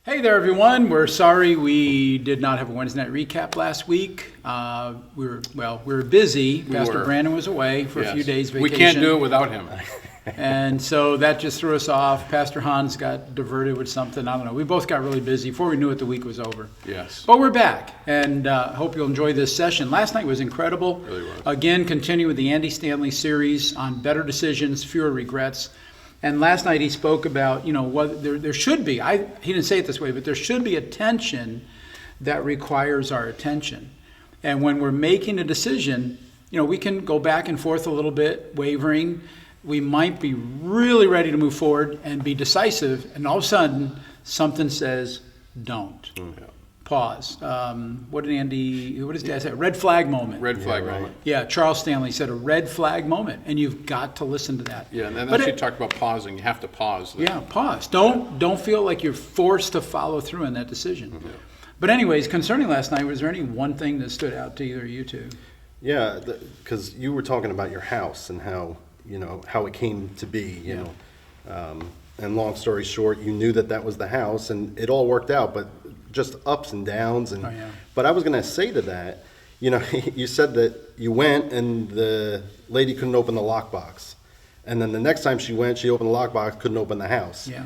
Hey there, everyone. We're sorry we did not have a Wednesday night recap last week. We were busy. Pastor Brandon was away for a few days vacation. We can't do it without him. And so that just threw us off. Pastor Hans got diverted with something. I don't know. We both got really busy. Before we knew it, the week was over. Yes. But we're back, and hope you'll enjoy this session. Last night was incredible. It really was. Again, continue with the Andy Stanley series on better decisions, fewer regrets. And last night he spoke about, what there should be. He didn't say it this way, but there should be a tension that requires our attention. And when we're making a decision, we can go back and forth a little bit, wavering. We might be really ready to move forward and be decisive, and all of a sudden something says, don't. Yeah. Pause. What does Dad say? Red flag moment. Red flag moment. Yeah, Charles Stanley said a red flag moment, and you've got to listen to that. Yeah, and then he talked about pausing. You have to pause. Yeah, pause. Don't feel like you're forced to follow through on that decision. Mm-hmm. But anyways, concerning last night, was there any one thing that stood out to either of you two? Yeah, because you were talking about your house and how it came to be, and long story short, you knew that was the house, and it all worked out, but just ups and downs. And But I was going to say to that, you said that you went and the lady couldn't open the lockbox, and then the next time she went, she opened the lockbox, couldn't open the house. Yeah.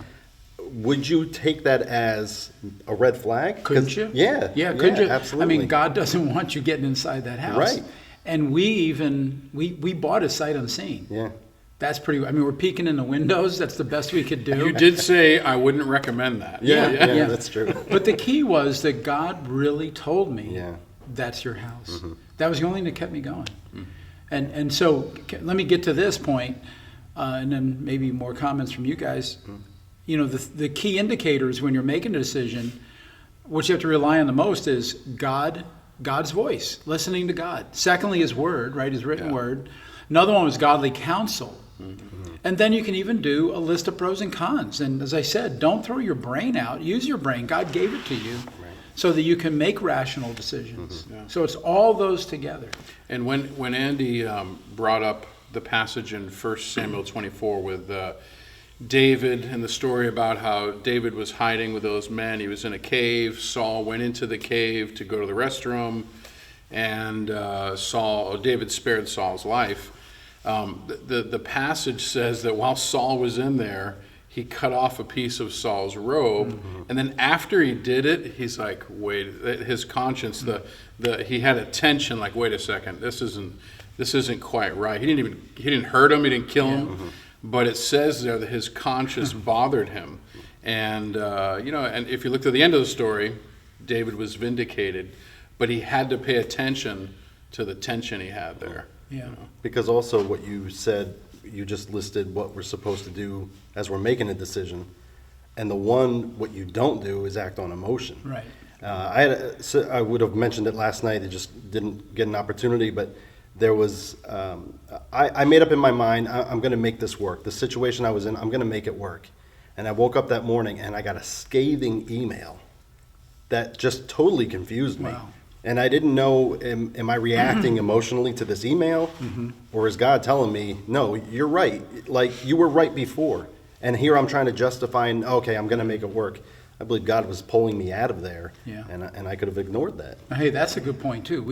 Would you take that as a red flag? Couldn't you? Yeah. Yeah, couldn't you? Absolutely. I mean, God doesn't want you getting inside that house. Right. And we bought a sight unseen. Yeah. That's we're peeking in the windows. That's the best we could do. You did say I wouldn't recommend that. Yeah. That's true. But the key was that God really told me, Yeah. that's your house. Mm-hmm. That was the only thing that kept me going. And so let me get to this point, and then maybe more comments from you guys. The key indicators when you're making a decision, what you have to rely on the most is God's voice, listening to God. Secondly, His Word, right? His written Word. Another one was godly counsel. Mm-hmm. And then you can even do a list of pros and cons. And as I said, don't throw your brain out. Use your brain. God gave it to you so that you can make rational decisions. Mm-hmm. Yeah. So it's all those together. And when Andy brought up the passage in 1 Samuel 24 with David and the story about how David was hiding with those men. He was in a cave. Saul went into the cave to go to the restroom, and David spared Saul's life. The passage says that while Saul was in there, he cut off a piece of Saul's robe, and then after he did it, he's like, wait, his conscience, he had a tension, like, wait a second, this isn't quite right. He didn't hurt him, he didn't kill him, but it says there that his conscience bothered him, and and if you look to the end of the story, David was vindicated, but he had to pay attention to the tension he had there. Yeah. Because also what you said, you just listed what we're supposed to do as we're making a decision, and what you don't do is act on emotion. Right. I would have mentioned it last night. I just didn't get an opportunity, but there was. I made up in my mind, I'm going to make this work. The situation I was in, I'm going to make it work. And I woke up that morning and I got a scathing email that just totally confused me. Wow. And I didn't know, am I reacting emotionally to this email? Or is God telling me, no, you're right. Like, you were right before. And here I'm trying to justify, okay, I'm going to make it work. I believe God was pulling me out of there. Yeah. And I could have ignored that. Hey, that's a good point, too.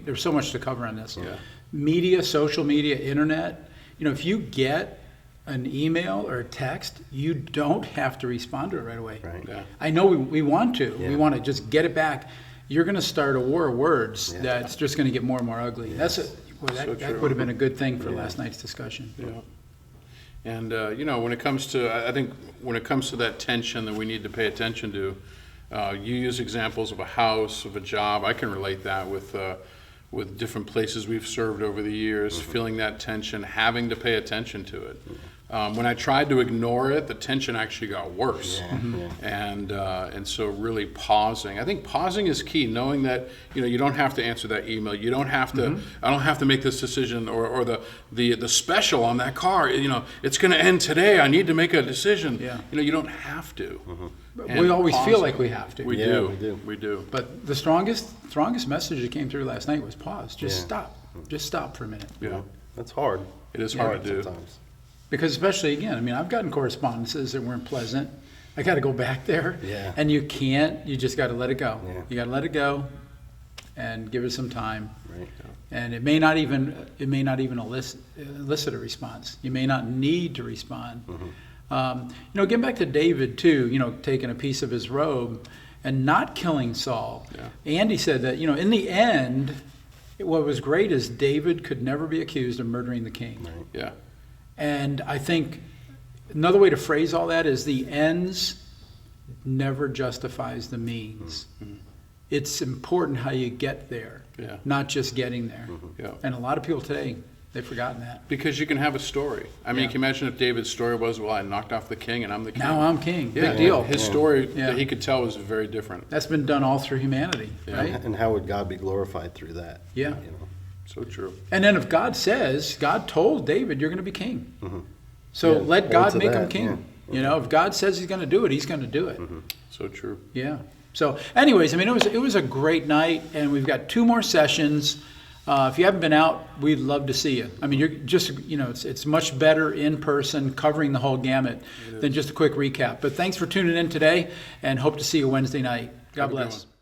There's so much to cover on this. Yeah. Media, social media, internet. If you get an email or a text, you don't have to respond to it right away. Right. Yeah. I know we want to. Yeah. We want to just get it back. You're going to start a war of words that's just going to get more and more ugly. Yes. That would have been a good thing for last night's discussion. Yeah. And when it comes to that tension that we need to pay attention to, you use examples of a house, of a job. I can relate that with different places we've served over the years, feeling that tension, having to pay attention to it. When I tried to ignore it, the tension actually got worse. And so really pausing. I think pausing is key, knowing that you don't have to answer that email. You don't have to. I don't have to make this decision or the special on that car. It's going to end today. I need to make a decision. Yeah. You don't have to. We always feel like we have to. We do. But the strongest message that came through last night was pause. Just stop. Just stop for a minute. Yeah. That's hard. It is hard to do. Sometimes. Because especially, again, I've gotten correspondences that weren't pleasant. I got to go back there. Yeah. And you can't. You just got to let it go. Yeah. You got to let it go, and give it some time. Right. And it may not even elicit a response. You may not need to respond. Getting back to David too. Taking a piece of his robe and not killing Saul. Yeah. Andy said that. In the end, what was great is David could never be accused of murdering the king. Right. Yeah. And I think another way to phrase all that is the ends never justifies the means. It's important how you get there, not just getting there. Yeah. And a lot of people today, they've forgotten that. Because you can have a story. I mean, Yeah. can you imagine if David's story was, well, I knocked off the king and I'm the king. Now I'm king. Yeah, Big deal. His story Yeah. that he could tell was very different. That's been done all through humanity, right? And how would God be glorified through that? Yeah. So true. And then if God told David, you're going to be king. So Yeah, let hold God to make him that, king. yeah. If God says he's going to do it, he's going to do it. So true. Yeah. So anyways, it was a great night, and we've got 2 more sessions. If you haven't been out, we'd love to see you. I mean, you're just, it's much better in person, covering the whole gamut than just a quick recap. But thanks for tuning in today, and hope to see you Wednesday night. God Have a good bless. one.